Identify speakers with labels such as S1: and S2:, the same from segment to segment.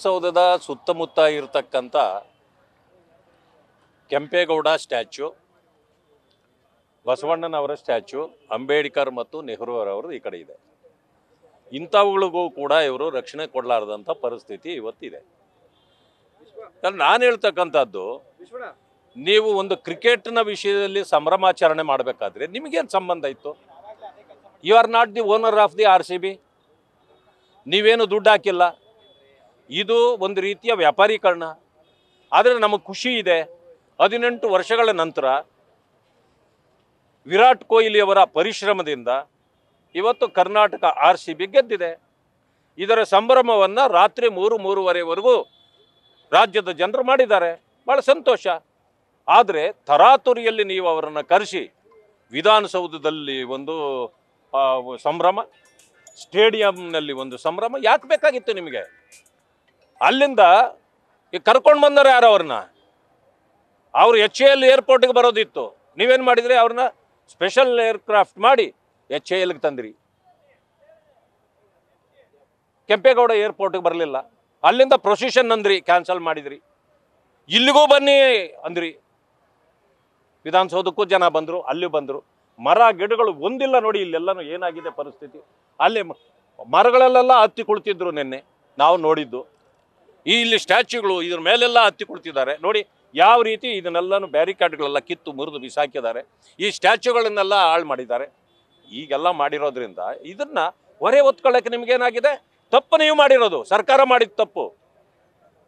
S1: ಸೌಧದ ಸುತ್ತಮುತ್ತ ಇರತಕ್ಕಂಥ ಕೆಂಪೇಗೌಡ ಸ್ಟ್ಯಾಚ್ಯೂ, ಬಸವಣ್ಣನವರ ಸ್ಟ್ಯಾಚ್ಯೂ, ಅಂಬೇಡ್ಕರ್ ಮತ್ತು ನೆಹರೂರವರು ಈ ಕಡೆ ಇದೆ. ಇಂಥವುಗಳಿಗೂ ಕೂಡ ಇವರು ರಕ್ಷಣೆ ಕೊಡಲಾರದಂಥ ಪರಿಸ್ಥಿತಿ ಇವತ್ತಿದೆ. ನಾನು ಹೇಳ್ತಕ್ಕಂಥದ್ದು, ನೀವು ಒಂದು ಕ್ರಿಕೆಟ್ನ ವಿಷಯದಲ್ಲಿ ಸಂಭ್ರಮಾಚರಣೆ ಮಾಡಬೇಕಾದ್ರೆ ನಿಮಗೇನು ಸಂಬಂಧ ಇತ್ತು? You are not the owner of the RCB. ನೀವೇನು ದುಡ್ಡು ಹಾಕಿಲ್ಲ. ಇದು ಒಂದು ರೀತಿಯ ವ್ಯಾಪಾರೀಕರಣ. ಆದರೆ ನಮಗೆ ಖುಷಿ ಇದೆ, 18 ವರ್ಷಗಳ ನಂತರ ವಿರಾಟ್ ಕೊಹ್ಲಿಯವರ ಪರಿಶ್ರಮದಿಂದ ಇವತ್ತು ಕರ್ನಾಟಕ RCB ಗೆದ್ದಿದೆ. ಇದರ ಸಂಭ್ರಮವನ್ನು ರಾತ್ರಿ 3-3:30ವರೆಗೂ ರಾಜ್ಯದ ಜನರು ಮಾಡಿದ್ದಾರೆ. ಭಾಳ ಸಂತೋಷ. ಆದರೆ ತರಾತುರಿಯಲ್ಲಿ ನೀವು ಅವರನ್ನು ಕರೆಸಿ ವಿಧಾನಸೌಧದಲ್ಲಿ ಒಂದು ಸಂಭ್ರಮ, ಸ್ಟೇಡಿಯಂನಲ್ಲಿ ಒಂದು ಸಂಭ್ರಮ ಯಾಕೆ ಬೇಕಾಗಿತ್ತು ನಿಮಗೆ? ಅಲ್ಲಿಂದ ಕರ್ಕೊಂಡು ಬಂದರೆ ಯಾರು ಅವ್ರನ್ನ? ಅವರು HAL ಏರ್ಪೋರ್ಟ್ಗೆ ಬರೋದಿತ್ತು. ನೀವೇನು ಮಾಡಿದ್ರಿ? ಅವ್ರನ್ನ ಸ್ಪೆಷಲ್ ಏರ್ಕ್ರಾಫ್ಟ್ ಮಾಡಿ HALಗೆ ತಂದ್ರಿ. ಕೆಂಪೇಗೌಡ ಏರ್ಪೋರ್ಟ್ಗೆ ಬರಲಿಲ್ಲ. ಅಲ್ಲಿಂದ ಪ್ರೊಸಿಷನ್ ಅಂದ್ರಿ, ಕ್ಯಾನ್ಸಲ್ ಮಾಡಿದ್ರಿ. ಇಲ್ಲಿಗೂ ಬನ್ನಿ ಅಂದ್ರಿ. ವಿಧಾನಸೌಧಕ್ಕೂ ಜನ ಬಂದರು, ಅಲ್ಲಿ ಬಂದರು. ಮರ ಗಿಡಗಳು ಒಂದಿಲ್ಲ ನೋಡಿ. ಇಲ್ಲೆಲ್ಲನೂ ಏನಾಗಿದೆ ಪರಿಸ್ಥಿತಿ. ಅಲ್ಲಿ ಮರಗಳಲ್ಲೆಲ್ಲ ಹತ್ತಿ ಕುಳಿತಿದ್ರು ನಿನ್ನೆ ನಾವು ನೋಡಿದ್ದು. ಇಲ್ಲಿ ಸ್ಟ್ಯಾಚ್ಯೂಗಳು ಇದ್ರ ಮೇಲೆಲ್ಲ ಹತ್ತಿ ಕುಳಿತಿದ್ದಾರೆ ನೋಡಿ. ಯಾವ ರೀತಿ ಇದನ್ನೆಲ್ಲನೂ ಬ್ಯಾರಿಕಾಡ್ಗಳೆಲ್ಲ ಕಿತ್ತು ಮುರಿದು ಬಿಸಾಕಿದ್ದಾರೆ. ಈ ಸ್ಟ್ಯಾಚ್ಯೂಗಳನ್ನೆಲ್ಲ ಹಾಳು ಮಾಡಿದ್ದಾರೆ. ಈಗೆಲ್ಲ ಮಾಡಿರೋದ್ರಿಂದ ಇದನ್ನು ಹೊರೆ ಹೊತ್ಕೊಳ್ಳೋಕ್ಕೆ ನಿಮಗೇನಾಗಿದೆ? ತಪ್ಪು ನೀವು ಮಾಡಿರೋದು. ಸರ್ಕಾರ ಮಾಡಿದ ತಪ್ಪು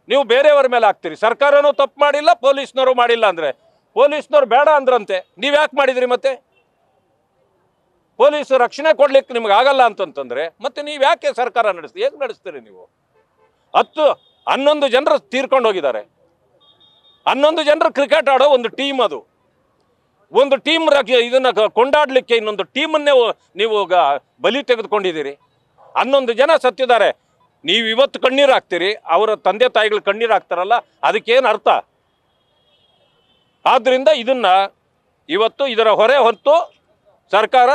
S1: ನೀವು ಬೇರೆಯವ್ರ ಮೇಲೆ ಹಾಕ್ತೀರಿ. ಸರ್ಕಾರನೂ ತಪ್ಪು ಮಾಡಿಲ್ಲ, ಪೊಲೀಸ್ನವರು ಮಾಡಿಲ್ಲ. ಅಂದರೆ ಪೊಲೀಸ್ನವ್ರು ಬೇಡ ಅಂದ್ರಂತೆ. ನೀವು ಯಾಕೆ ಮಾಡಿದ್ರಿ? ಮತ್ತೆ ಪೊಲೀಸರು ರಕ್ಷಣೆ ಕೊಡ್ಲಿಕ್ಕೆ ನಿಮ್ಗೆ ಆಗಲ್ಲ ಅಂತಂತಂದರೆ ಮತ್ತೆ ನೀವು ಯಾಕೆ ಸರ್ಕಾರ ನಡೆಸ್ತೀರಿ? ಹೇಗೆ ನಡೆಸ್ತೀರಿ ನೀವು? 11 ಜನರು ತೀರ್ಕೊಂಡು ಹೋಗಿದ್ದಾರೆ. 11 ಜನರು ಕ್ರಿಕೆಟ್ ಆಡೋ ಒಂದು ಟೀಮ್. ಅದು ಒಂದು ಟೀಮ್. ಇದನ್ನು ಕೊಂಡಾಡಲಿಕ್ಕೆ ಇನ್ನೊಂದು ಟೀಮನ್ನೇ ನೀವು ಬಲಿ ತೆಗೆದುಕೊಂಡಿದ್ದೀರಿ. 11 ಜನ ಸತ್ತಿದ್ದಾರೆ. ನೀವು ಇವತ್ತು ಕಣ್ಣೀರು ಹಾಕ್ತೀರಿ, ಅವರ ತಂದೆ ತಾಯಿಗಳು ಕಣ್ಣೀರು ಹಾಕ್ತಾರಲ್ಲ, ಅದಕ್ಕೇನು ಅರ್ಥ? ಆದ್ದರಿಂದ ಇವತ್ತು ಇದರ ಹೊರೆ ಹೊತ್ತು ಸರ್ಕಾರ,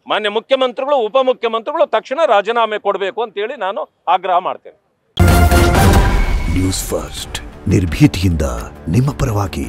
S1: ಮಾನ್ಯ ಮುಖ್ಯಮಂತ್ರಿಗಳು, ಉಪಮುಖ್ಯಮಂತ್ರಿಗಳು ತಕ್ಷಣ ರಾಜೀನಾಮೆ ಕೊಡಬೇಕು ಅಂತೇಳಿ ನಾನು ಆಗ್ರಹ ಮಾಡ್ತೇನೆ.
S2: ನ್ಯೂಸ್ ಫಸ್ಟ್, ನಿರ್ಭೀತಿಯಿಂದ ನಿಮ್ಮ ಪರವಾಗಿ.